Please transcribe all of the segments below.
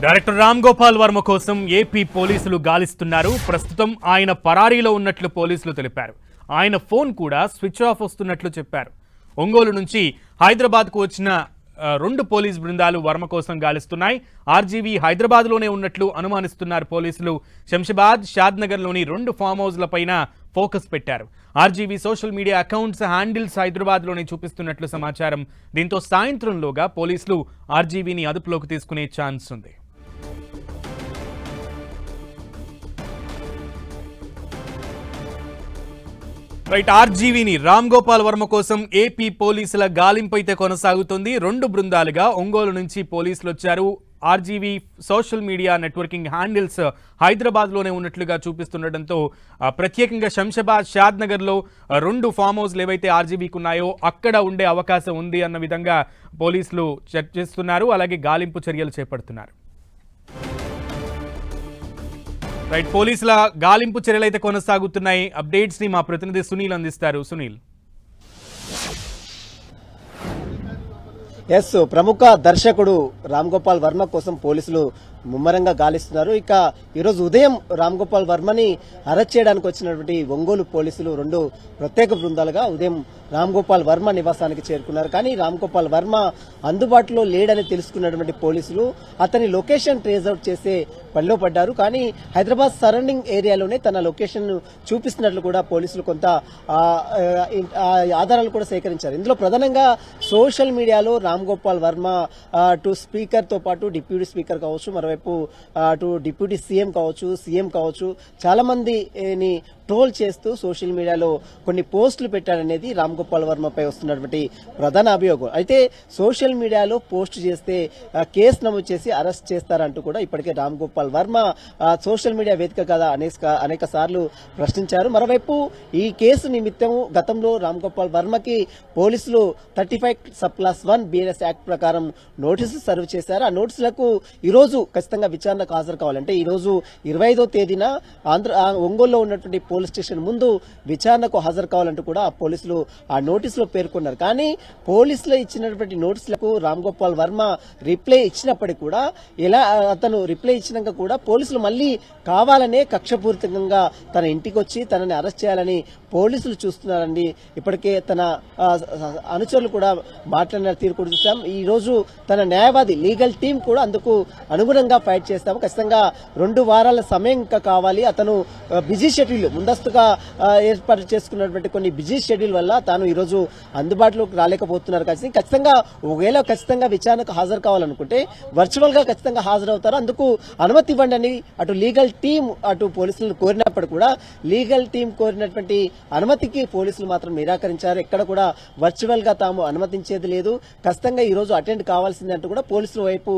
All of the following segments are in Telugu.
డైరెక్టర్ రామ్ గోపాల్ వర్మ కోసం ఏపీ పోలీసులు గాలిస్తున్నారు. ప్రస్తుతం ఆయన పరారీలో ఉన్నట్లు పోలీసులు తెలిపారు. ఆయన ఫోన్ కూడా స్విచ్ ఆఫ్ వస్తున్నట్లు చెప్పారు. ఒంగోలు నుంచి హైదరాబాద్కు వచ్చిన 2 పోలీస్ బృందాలు వర్మ కోసం గాలిస్తున్నాయి. ఆర్జీవీ హైదరాబాద్లోనే ఉన్నట్లు అనుమానిస్తున్నారు పోలీసులు. శంషాబాద్, షాద్నగర్లోని 2 ఫామ్ హౌస్లపైన ఫోకస్ పెట్టారు. RGV social media accounts handles హైదరాబాద్లోనే చూపిస్తున్నట్లు సమాచారం. దీంతో సాయంత్రంలోగా పోలీసులు ఆర్జీవీని అదుపులోకి తీసుకునే ఛాన్స్ ఉంది. రైట్, ఆర్జీవీని రామ్ గోపాల్ వర్మ కోసం ఏపీ పోలీసుల గాలింపు అయితే కొనసాగుతుంది. 2 బృందాలుగా ఒంగోలు నుంచి పోలీసులు వచ్చారు. RGV social media networking handles హైదరాబాద్లోనే ఉన్నట్లుగా చూపిస్తుండటంతో ప్రత్యేకంగా శంషాబాద్, షాద్నగర్లో 2 ఫామ్ హౌస్లు ఏవైతే ఆర్జీవీకి ఉన్నాయో అక్కడ ఉండే అవకాశం ఉంది అన్న విధంగా పోలీసులు చర్చిస్తున్నారు. అలాగే గాలింపు చర్యలు చేపడుతున్నారు. రైట్, పోలీసుల గాలింపు చర్యలు అయితే కొనసాగుతున్నాయి. అప్డేట్స్ ని మా ప్రతినిధి సునీల్ అందిస్తారు. సునీల్. ప్రముఖ దర్శకుడు రామ్ గోపాల్ వర్మ కోసం పోలీసులు ముమ్మరంగా గాలిస్తున్నారు. ఇక ఈరోజు ఉదయం రామ్ గోపాల్ వర్మని అరెస్ట్ చేయడానికి వచ్చినటువంటి ఒంగోలు పోలీసులు 2 ప్రత్యేక బృందాలుగా ఉదయం రామ్ గోపాల్ వర్మ నివాసానికి చేరుకున్నారు. కానీ రామ్ గోపాల్ వర్మ అందుబాటులో లేడని తెలుసుకున్నటువంటి పోలీసులు అతని లొకేషన్ ట్రేస్ అవుట్ చేసే పనిలో పడ్డారు. కానీ హైదరాబాద్ సరౌండింగ్ ఏరియాలోనే తన లొకేషన్ చూపిస్తున్నట్లు కూడా పోలీసులు కొంత ఆధారాలు కూడా సేకరించారు. ఇందులో ప్రధానంగా సోషల్ మీడియాలో రామ్ గోపాల్ వర్మ అటు స్పీకర్ తో పాటు డిప్యూటీ స్పీకర్ కావచ్చు, మరోవైపు అటు డిప్యూటీ సీఎం కావచ్చు, సీఎం కావచ్చు, చాలా మందిని ట్రోల్ చేస్తూ సోషల్ మీడియాలో కొన్ని పోస్టులు పెట్టాడనేది రామ్ గోపాల్ వర్మపై వస్తున్నటువంటి ప్రధాన అభియోగం. అయితే సోషల్ మీడియాలో పోస్ట్ చేస్తే కేసు నమోదు చేసి అరెస్ట్ చేస్తారంటూ కూడా ఇప్పటికే రామ్ గోపాల్ వర్మ సోషల్ మీడియా వేదిక కదా అనేక సార్లు ప్రశ్నించారు. మరోవైపు ఈ కేసు నిమిత్తం గతంలో రామ్ గోపాల్ వర్మకి పోలీసులు 35(1) BNS యాక్ట్ ప్రకారం నోటీసులు సర్వ్ చేశారు. ఆ నోటీసులకు ఈరోజు ఖచ్చితంగా విచారణకు హాజరు కావాలంటే ఈరోజు 25వ తేదీన ఒంగోలులో ఉన్నటువంటి పోలీస్ స్టేషన్ ముందు విచారణకు హాజరు కావాలంటూ కూడా పోలీసులు ఆ నోటీసులో పేర్కొన్నారు. కానీ పోలీసులు ఇచ్చినటువంటి నోటీసులకు రామ్ గోపాల్ వర్మ రిప్లై ఇచ్చినప్పటికీ కూడా అతను రిప్లై ఇచ్చినాక కూడా పోలీసులు మళ్లీ కావాలనే కక్షపూరితంగా తన ఇంటికి వచ్చి తనని అరెస్ట్ చేయాలని పోలీసులు చూస్తున్నారండి. ఇప్పటికే తన అనుచరులు కూడా మాట్లాడిన తీరు కూడా చూసాం. ఈ రోజు తన న్యాయవాది లీగల్ టీం కూడా అందుకు అనుగుణంగా ఫైట్ చేస్తాము. ఖచ్చితంగా 2 వారాల సమయం ఇంకా కావాలి. అతను బిజీ షెడ్యూల్ ముందస్తుగా ఏర్పాటు చేసుకున్నటువంటి కొన్ని బిజీ షెడ్యూల్ వల్ల తాను ఈరోజు అందుబాటులోకి రాలేకపోతున్నారు. ఖచ్చితంగా ఒకవేళ ఖచ్చితంగా విచారణకు హాజరు కావాలనుకుంటే వర్చువల్ గా ఖచ్చితంగా హాజరవుతారు. అందుకు అనుమతి ఇవ్వండి అని అటు లీగల్ టీం అటు పోలీసులను కోరినప్పుడు కూడా లీగల్ టీం కోరినటువంటి అనుమతికి పోలీసులు మాత్రం నిరాకరించారు. ఎక్కడ కూడా వర్చువల్ గా తాము అనుమతించేది లేదు, ఖచ్చితంగా ఈ రోజు అటెండ్ కావాల్సిందే అంటూ కూడా పోలీసుల వైపు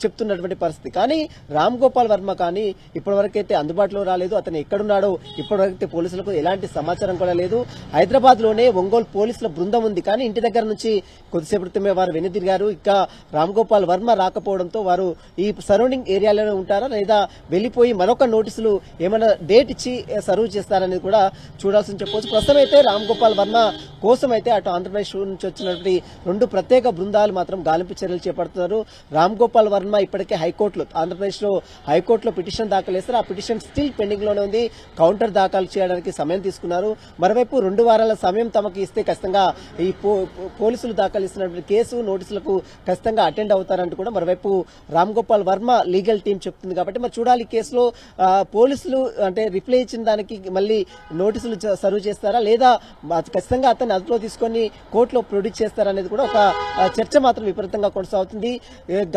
చెప్తున్నటువంటి పరిస్థితి. కానీ రామ్ గోపాల్ వర్మ కానీ ఇప్పటివరకైతే అందుబాటులో రాలేదు. అతను ఎక్కడున్నాడో ఇప్పటివరకైతే పోలీసులకు ఎలాంటి సమాచారం కూడా లేదు. హైదరాబాద్ లోనే ఒంగోలు పోలీసుల బృందం ఉంది. కానీ ఇంటి దగ్గర నుంచి కొద్దిసేపు క్రితమే వారు వెనుదిరిగారు. ఇక రామ్ గోపాల్ వర్మ రాకపోవడంతో వారు ఈ సరౌండింగ్ ఏరియాలోనే ఉంటారా లేదా వెళ్లిపోయి మరొక నోటీసులు ఏమైనా డేట్ ఇచ్చి సర్వ్ చేస్తారనేది కూడా చూడాల్సి చెప్పవచ్చు. ప్రస్తుతం అయితే రామ్ గోపాల్ వర్మ కోసం అయితే అటు ఆంధ్రప్రదేశ్ నుంచి వచ్చినటువంటి 2 ప్రత్యేక బృందాలు మాత్రం గాలింపు చర్యలు చేపడుతున్నారు. రామ్ గోపాల్ వర్మ ఇప్పటికే హైకోర్టులో ఆంధ్రప్రదేశ్ లో హైకోర్టులో పిటిషన్ దాఖలు చేస్తారు. ఆ పిటిషన్ స్టిల్ పెండింగ్ లోనే ఉంది. కౌంటర్ దాఖలు చేయడానికి సమయం తీసుకున్నారు. మరోవైపు 2 వారాల సమయం తమకు ఇస్తే ఖచ్చితంగా ఈ పోలీసులు దాఖలు ఇస్తున్నటువంటి కేసు నోటీసులకు ఖచ్చితంగా అటెండ్ అవుతారంటూ కూడా మరోవైపు రామ్ గోపాల్ వర్మ లీగల్ టీం చెప్తుంది. కాబట్టి మరి చూడాలి కేసులో పోలీసులు అంటే రిప్లై ఇచ్చిన దానికి మళ్ళీ నోటీసులు సర్వ్ చేస్తారా లేదా ఖచ్చితంగా అతన్ని అదుపులో తీసుకొని కోర్టులో ప్రొడ్యూస్ చేస్తారనేది కూడా ఒక చర్చ మాత్రం విపరీతంగా కొనసాగుతుంది.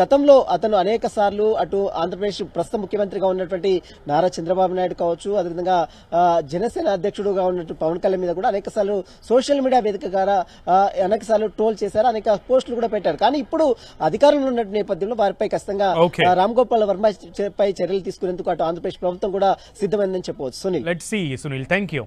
గతంలో అతను అనేక సార్లు అటు ఆంధ్రప్రదేశ్ ప్రస్తుత ముఖ్యమంత్రిగా ఉన్నటువంటి నారా చంద్రబాబు నాయుడు కావచ్చు, అదేవిధంగా జనసేన అధ్యక్షుడుగా ఉన్నట్టు పవన్ కళ్యాణ్ మీద కూడా అనేక సార్లు సోషల్ మీడియా వేదిక ద్వారా అనేక సార్లు ట్రోల్ చేశారు, అనేక పోస్టులు కూడా పెట్టారు. కానీ ఇప్పుడు అధికారంలో ఉన్న నేపథ్యంలో వారిపై ఖచ్చితంగా రామ్ గోపాల్ వర్మ పై చర్యలు తీసుకునేందుకు అటు ఆంధ్రప్రదేశ్ ప్రభుత్వం కూడా సిద్ధమైందని చెప్పవచ్చు. Sunil, let's see. Sunil, thank you.